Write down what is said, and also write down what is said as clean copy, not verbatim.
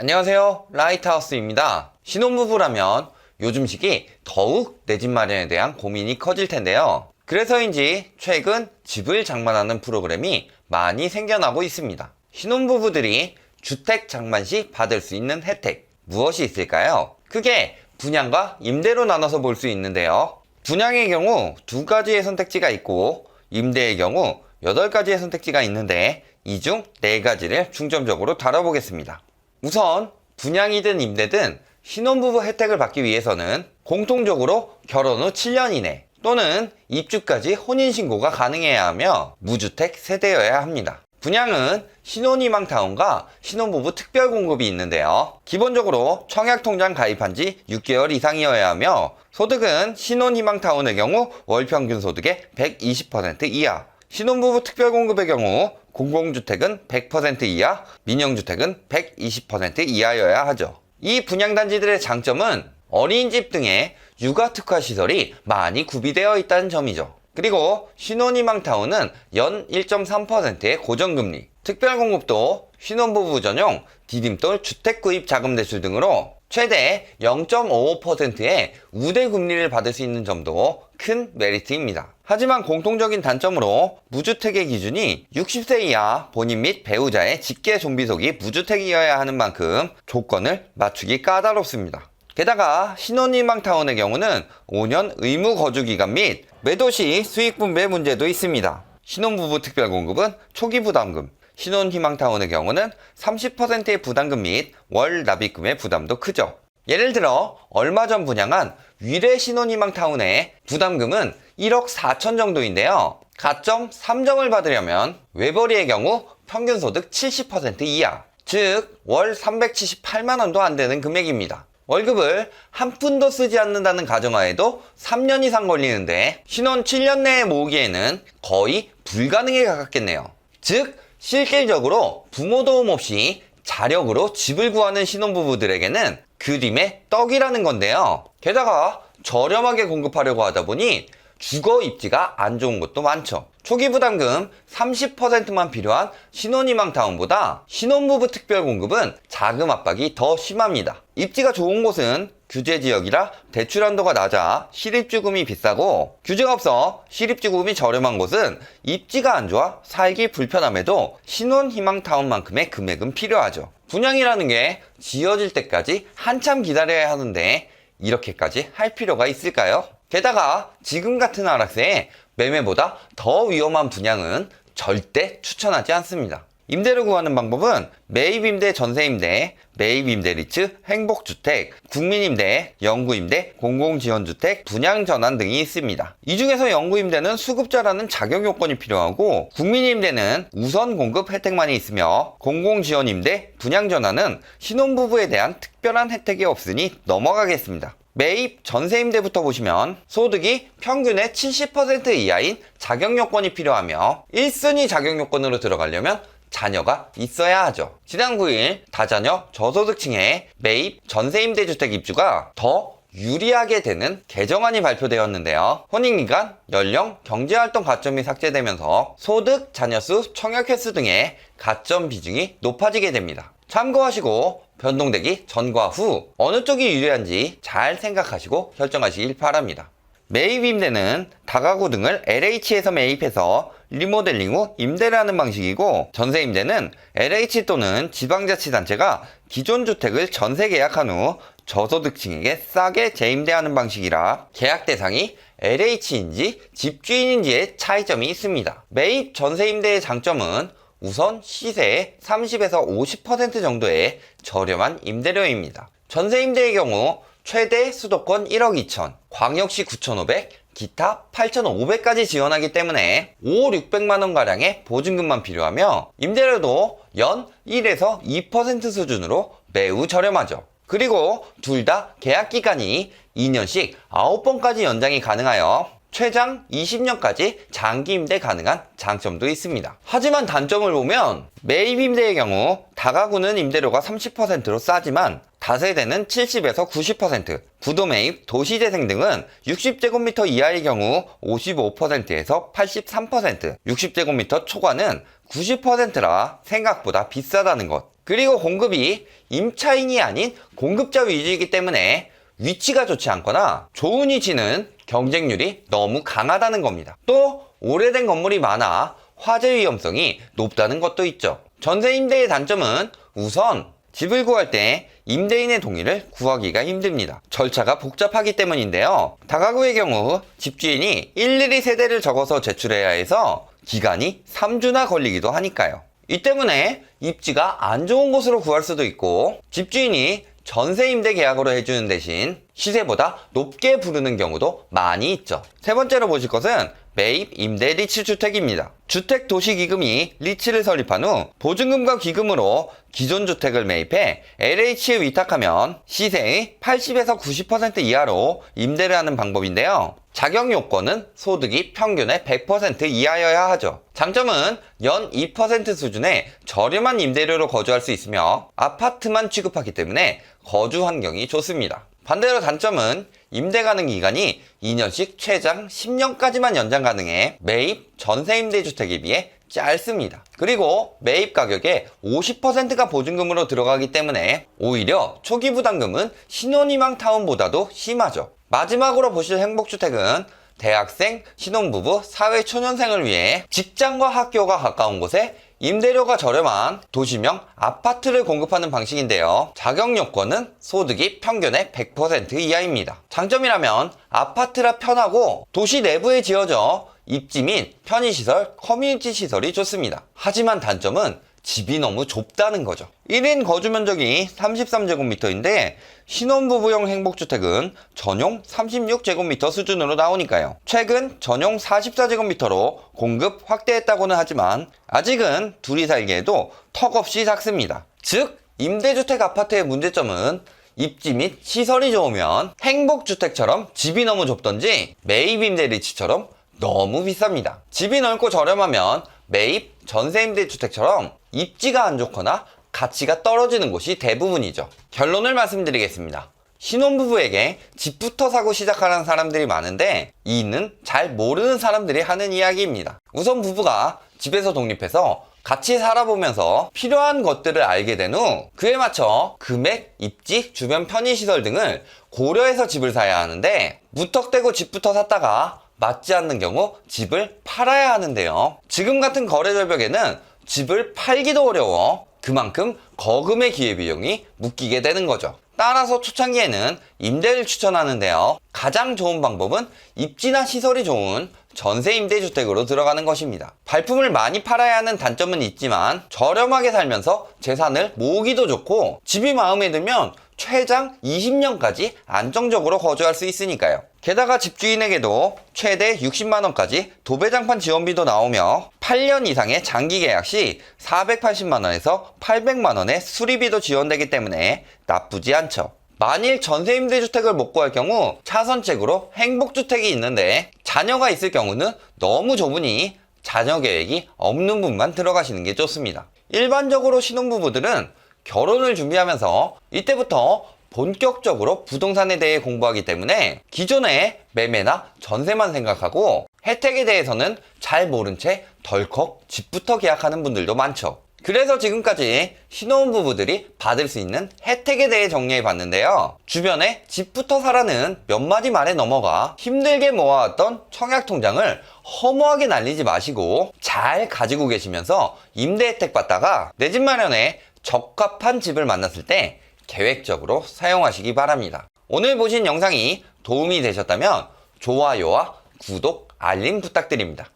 안녕하세요, 라이트하우스입니다. 신혼부부라면 요즘 시기 더욱 내 집 마련에 대한 고민이 커질 텐데요. 그래서인지 최근 집을 장만하는 프로그램이 많이 생겨나고 있습니다. 신혼부부들이 주택 장만 시 받을 수 있는 혜택 무엇이 있을까요? 크게 분양과 임대로 나눠서 볼 수 있는데요. 분양의 경우 2가지의 선택지가 있고 임대의 경우 8가지의 선택지가 있는데 이 중 4가지를 중점적으로 다뤄보겠습니다. 우선 분양이든 임대든 신혼부부 혜택을 받기 위해서는 공통적으로 결혼 후 7년 이내 또는 입주까지 혼인신고가 가능해야 하며 무주택 세대여야 합니다. 분양은 신혼희망타운과 신혼부부 특별공급이 있는데요. 기본적으로 청약통장 가입한 지 6개월 이상이어야 하며 소득은 신혼희망타운의 경우 월평균 소득의 120% 이하, 신혼부부 특별공급의 경우 공공주택은 100% 이하, 민영주택은 120% 이하여야 하죠. 이 분양단지들의 장점은 어린이집 등의 육아특화시설이 많이 구비되어 있다는 점이죠. 그리고 신혼희망타운은 연 1.3%의 고정금리, 특별공급도 신혼부부 전용 디딤돌 주택구입자금대출 등으로 최대 0.55%의 우대금리를 받을 수 있는 점도 큰 메리트입니다. 하지만 공통적인 단점으로 무주택의 기준이 60세 이하 본인 및 배우자의 직계 존비속이 무주택이어야 하는 만큼 조건을 맞추기 까다롭습니다. 게다가 신혼희망타운의 경우는 5년 의무 거주기간 및 매도 시 수익분배 문제도 있습니다. 신혼부부 특별공급은 초기 부담금, 신혼희망타운의 경우는 30%의 부담금 및 월 납입금의 부담도 크죠. 예를 들어 얼마 전 분양한 위례 신혼희망타운의 부담금은 1억 4천 정도인데요. 가점 3점을 받으려면 외벌이의 경우 평균소득 70% 이하, 즉 월 378만원도 안 되는 금액입니다. 월급을 한 푼도 쓰지 않는다는 가정하에도 3년 이상 걸리는데 신혼 7년 내에 모으기에는 거의 불가능에 가깝겠네요. 즉 실질적으로 부모 도움 없이 자력으로 집을 구하는 신혼부부들에게는 그림의 떡이라는 건데요. 게다가 저렴하게 공급하려고 하다 보니 주거 입지가 안 좋은 곳도 많죠. 초기 부담금 30%만 필요한 신혼희망타운보다 신혼부부 특별공급은 자금 압박이 더 심합니다. 입지가 좋은 곳은 규제지역이라 대출 한도가 낮아 실입주금이 비싸고, 규제가 없어 실입주금이 저렴한 곳은 입지가 안 좋아 살기 불편함에도 신혼희망타운만큼의 금액은 필요하죠. 분양이라는 게 지어질 때까지 한참 기다려야 하는데 이렇게까지 할 필요가 있을까요? 게다가 지금 같은 하락세에 매매보다 더 위험한 분양은 절대 추천하지 않습니다. 임대를 구하는 방법은 매입임대, 전세임대, 매입임대 리츠, 행복주택, 국민임대, 영구임대, 공공지원주택, 분양전환 등이 있습니다. 이 중에서 영구임대는 수급자라는 자격 요건이 필요하고, 국민임대는 우선 공급 혜택만이 있으며, 공공지원임대, 분양전환은 신혼부부에 대한 특별한 혜택이 없으니 넘어가겠습니다. 매입 전세임대부터 보시면 소득이 평균의 70% 이하인 자격요건이 필요하며 1순위 자격요건으로 들어가려면 자녀가 있어야 하죠. 지난 9일 다자녀 저소득층의 매입 전세임대주택 입주가 더 유리하게 되는 개정안이 발표되었는데요. 혼인기간, 연령, 경제활동 가점이 삭제되면서 소득, 자녀수, 청약횟수 등의 가점 비중이 높아지게 됩니다. 참고하시고 변동되기 전과 후 어느 쪽이 유리한지 잘 생각하시고 결정하시길 바랍니다. 매입임대는 다가구 등을 LH에서 매입해서 리모델링 후 임대를 하는 방식이고, 전세임대는 LH 또는 지방자치단체가 기존 주택을 전세 계약한 후 저소득층에게 싸게 재임대하는 방식이라 계약 대상이 LH인지 집주인인지의 차이점이 있습니다. 매입 전세임대의 장점은 우선 시세의 30에서 50% 정도의 저렴한 임대료입니다. 전세임대의 경우 최대 수도권 1억 2천, 광역시 9,500, 기타 8,500까지 지원하기 때문에 5, 600만원가량의 보증금만 필요하며 임대료도 연 1에서 2% 수준으로 매우 저렴하죠. 그리고 둘 다 계약기간이 2년씩 9번까지 연장이 가능하여 최장 20년까지 장기 임대 가능한 장점도 있습니다. 하지만 단점을 보면 매입 임대의 경우 다가구는 임대료가 30%로 싸지만 다세대는 70에서 90%, 구도매입, 도시재생 등은 60제곱미터 이하의 경우 55%에서 83%, 60제곱미터 초과는 90%라 생각보다 비싸다는 것. 그리고 공급이 임차인이 아닌 공급자 위주이기 때문에 위치가 좋지 않거나 좋은 위치는 경쟁률이 너무 강하다는 겁니다. 또 오래된 건물이 많아 화재 위험성이 높다는 것도 있죠. 전세 임대의 단점은 우선 집을 구할 때 임대인의 동의를 구하기가 힘듭니다. 절차가 복잡하기 때문인데요. 다가구의 경우 집주인이 일일이 세대를 적어서 제출해야 해서 기간이 3주나 걸리기도 하니까요. 이 때문에 입지가 안 좋은 곳으로 구할 수도 있고 집주인이 전세 임대 계약으로 해주는 대신 시세보다 높게 부르는 경우도 많이 있죠. 세 번째로 보실 것은 매입 임대 리츠 주택입니다. 주택도시기금이 리츠를 설립한 후 보증금과 기금으로 기존 주택을 매입해 LH에 위탁하면 시세의 80에서 90% 이하로 임대를 하는 방법인데요. 자격 요건은 소득이 평균의 100% 이하여야 하죠. 장점은 연 2% 수준의 저렴한 임대료로 거주할 수 있으며 아파트만 취급하기 때문에 거주 환경이 좋습니다. 반대로 단점은 임대 가능 기간이 2년씩 최장 10년까지만 연장 가능해 매입 전세 임대 주택에 비해 짧습니다. 그리고 매입 가격의 50%가 보증금으로 들어가기 때문에 오히려 초기 부담금은 신혼희망 타운보다도 심하죠. 마지막으로 보실 행복주택은 대학생, 신혼부부, 사회초년생을 위해 직장과 학교가 가까운 곳에 임대료가 저렴한 도시명 아파트를 공급하는 방식인데요. 자격 요건은 소득이 평균의 100% 이하입니다. 장점이라면 아파트라 편하고 도시 내부에 지어져 입지 및 편의시설, 커뮤니티 시설이 좋습니다. 하지만 단점은 집이 너무 좁다는 거죠. 1인 거주 면적이 33제곱미터인데 신혼부부용 행복주택은 전용 36제곱미터 수준으로 나오니까요. 최근 전용 44제곱미터로 공급 확대했다고는 하지만 아직은 둘이 살기에도 턱없이 작습니다. 즉 임대주택 아파트의 문제점은 입지 및 시설이 좋으면 행복주택처럼 집이 너무 좁던지 매입 임대 리츠처럼 너무 비쌉니다. 집이 넓고 저렴하면 매입 전세임대주택처럼 입지가 안 좋거나 가치가 떨어지는 곳이 대부분이죠. 결론을 말씀드리겠습니다. 신혼부부에게 집부터 사고 시작하는 사람들이 많은데 이는 잘 모르는 사람들이 하는 이야기입니다. 우선 부부가 집에서 독립해서 같이 살아보면서 필요한 것들을 알게 된 후 그에 맞춰 금액, 입지, 주변 편의시설 등을 고려해서 집을 사야 하는데 무턱대고 집부터 샀다가 맞지 않는 경우 집을 팔아야 하는데요. 지금 같은 거래 절벽에는 집을 팔기도 어려워 그만큼 거금의 기회비용이 묶이게 되는 거죠. 따라서 초창기에는 임대를 추천하는데요. 가장 좋은 방법은 입지나 시설이 좋은 전세 임대주택으로 들어가는 것입니다. 발품을 많이 팔아야 하는 단점은 있지만 저렴하게 살면서 재산을 모으기도 좋고 집이 마음에 들면 최장 20년까지 안정적으로 거주할 수 있으니까요. 게다가 집주인에게도 최대 60만원까지 도배장판 지원비도 나오며 8년 이상의 장기 계약 시 480만원에서 800만원의 수리비도 지원되기 때문에 나쁘지 않죠. 만일 전세 임대주택을 못 구할 경우 차선책으로 행복주택이 있는데 자녀가 있을 경우는 너무 좁으니 자녀 계획이 없는 분만 들어가시는 게 좋습니다. 일반적으로 신혼부부들은 결혼을 준비하면서 이때부터 본격적으로 부동산에 대해 공부하기 때문에 기존의 매매나 전세만 생각하고 혜택에 대해서는 잘 모른 채 덜컥 집부터 계약하는 분들도 많죠. 그래서 지금까지 신혼부부들이 받을 수 있는 혜택에 대해 정리해 봤는데요. 주변에 집부터 사라는 몇 마디 말에 넘어가 힘들게 모아왔던 청약통장을 허무하게 날리지 마시고 잘 가지고 계시면서 임대 혜택 받다가 내 집 마련에 적합한 집을 만났을 때 계획적으로 사용하시기 바랍니다. 오늘 보신 영상이 도움이 되셨다면 좋아요와 구독, 알림 부탁드립니다.